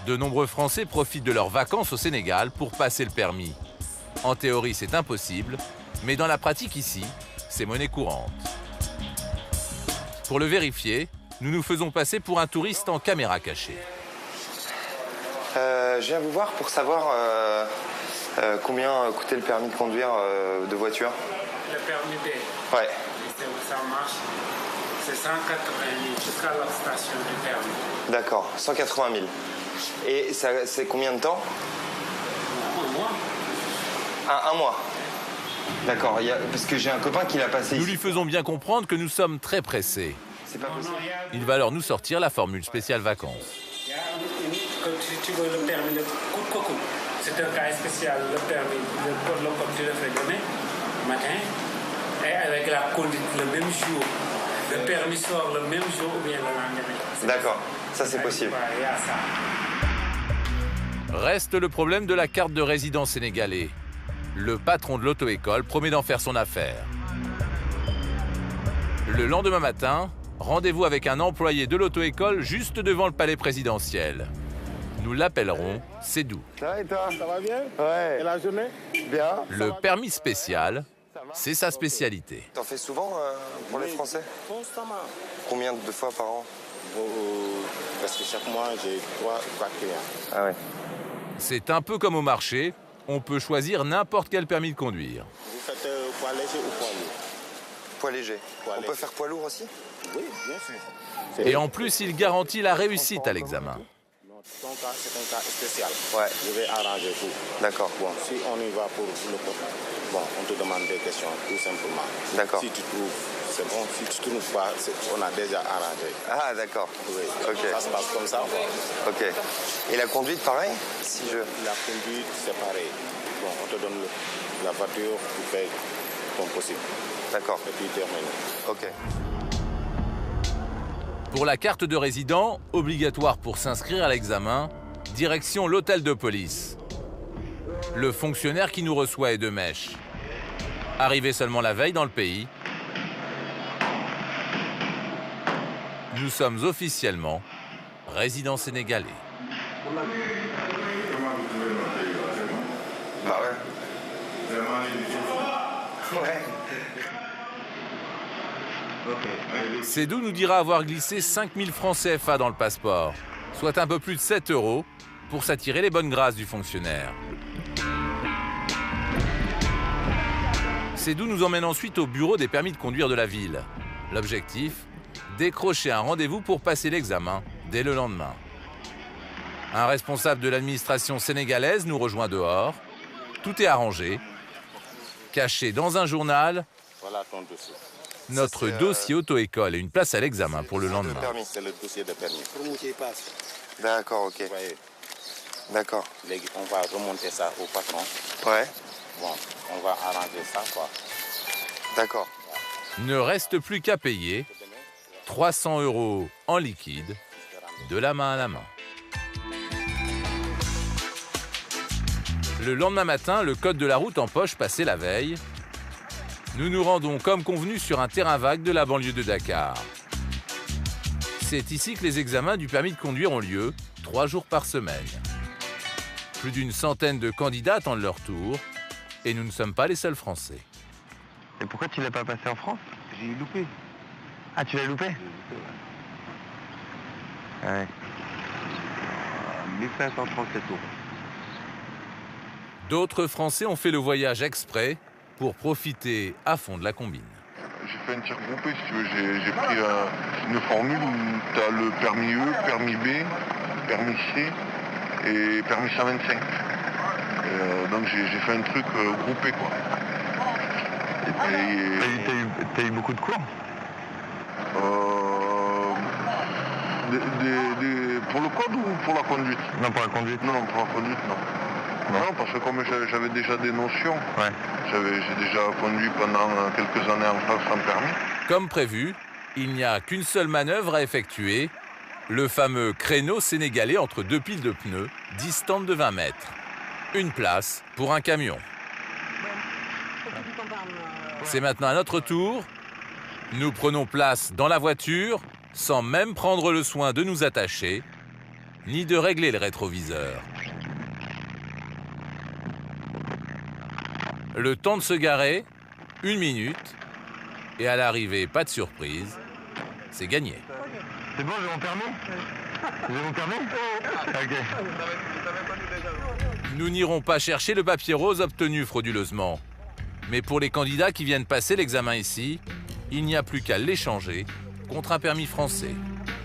De nombreux Français profitent de leurs vacances au Sénégal pour passer le permis. En théorie, c'est impossible, mais dans la pratique ici, c'est monnaie courante. Pour le vérifier, nous nous faisons passer pour un touriste en caméra cachée. Je viens vous voir pour savoir combien coûtait le permis de conduire de voiture. Le permis B. Ouais. Ça marche. C'est 180 000 jusqu'à la station du permis. D'accord, 180 000. Et c'est combien de temps? Un mois. Un mois. D'accord, parce que j'ai un copain qui l'a passé Nous ici. lui faisons bien comprendre que nous sommes très pressés. C'est pas possible. Il va alors nous sortir la formule spéciale vacances. Si tu veux le permis de coco, c'est un cas spécial, le permis, le comme tu le fais demain matin, et avec la conduite le même jour. Le permis sort le même jour ou bien le lendemain. D'accord, ça c'est possible. Il y a ça. Reste le problème de la carte de résident sénégalais. Le patron de l'auto-école promet d'en faire son affaire. Le lendemain matin, rendez-vous avec un employé de l'auto-école juste devant le palais présidentiel. Nous l'appellerons Sédou. Ça va et toi? Ça va bien? Ouais. Et la journée? Bien. Le permis spécial, c'est sa spécialité. T'en fais souvent pour les Français? Constamment. Combien de fois par an? Parce que chaque mois, j'ai 3 clients. Ah ouais. C'est un peu comme au marché, on peut choisir n'importe quel permis de conduire. Vous faites poids léger ou poids lourd? Poids léger. Poids On léger. peut faire poids lourd aussi? Oui, bien sûr. Et en plus, il garantit la réussite à l'examen. Ton cas, c'est un cas spécial. Ouais. Je vais arranger tout. D'accord. Bon, si on y va pour le code, bon, on te demande des questions, tout simplement. D'accord. Si tu trouves, c'est bon. Si tu ne trouves pas, on a déjà arrangé. Ah d'accord. Oui. Ok. Ça se passe comme ça, quoi. Ok. Et la conduite, pareil? Si je... La conduite, c'est pareil. Bon, on te donne la voiture, tu fais ton possible. D'accord. Et puis termine. Ok. Pour la carte de résident, obligatoire pour s'inscrire à l'examen, direction l'hôtel de police. Le fonctionnaire qui nous reçoit est de mèche. Arrivé seulement la veille dans le pays, nous sommes officiellement résidents sénégalais. Bah ouais. Ouais. Sédou nous dira avoir glissé 5000 francs CFA dans le passeport, soit un peu plus de 7 € pour s'attirer les bonnes grâces du fonctionnaire. Sédou nous emmène ensuite au bureau des permis de conduire de la ville. L'objectif, décrocher un rendez-vous pour passer l'examen dès le lendemain. Un responsable de l'administration sénégalaise nous rejoint dehors. Tout est arrangé. Caché dans un journal, Voilà ton dossier. notre dossier auto-école et une place à l'examen pour le lendemain. C'est le dossier de permis. D'accord, ok. Vous voyez, D'accord. on va remonter ça au patron. Ouais. Bon, on va arranger ça, quoi. D'accord. Ne reste plus qu'à payer 300 € en liquide, de la main à la main. Le lendemain matin, le code de la route en poche passé la veille, nous nous rendons comme convenu sur un terrain vague de la banlieue de Dakar. C'est ici que les examens du permis de conduire ont lieu, 3 jours par semaine. Plus d'une centaine de candidats attendent leur tour, et nous ne sommes pas les seuls Français. Et pourquoi tu l'as pas passé en France? J'ai loupé. Ah, tu l'as loupé? Ouais. 1537 €. D'autres Français ont fait le voyage exprès pour profiter à fond de la combine. J'ai fait un tir groupé, si tu veux. J'ai pris une formule où tu as le permis E, permis B, permis C et permis 125. Donc j'ai fait un truc groupé, quoi. T'as eu beaucoup de cours? Pour le code ou pour la conduite? Non, pour la conduite. Non, pour la conduite, non. Non, parce que comme j'avais déjà des notions, Ouais. j'ai déjà conduit pendant quelques années en France sans permis. Comme prévu, il n'y a qu'une seule manœuvre à effectuer, le fameux créneau sénégalais entre deux piles de pneus, distante de 20 mètres. Une place pour un camion. C'est maintenant à notre tour. Nous prenons place dans la voiture, sans même prendre le soin de nous attacher. ni de régler le rétroviseur. Le temps de se garer, 1 minute, et à l'arrivée, pas de surprise, c'est gagné. C'est bon, j'ai mon permis? J'ai mon permis? Ok. Nous n'irons pas chercher le papier rose obtenu frauduleusement. Mais pour les candidats qui viennent passer l'examen ici, il n'y a plus qu'à l'échanger contre un permis français.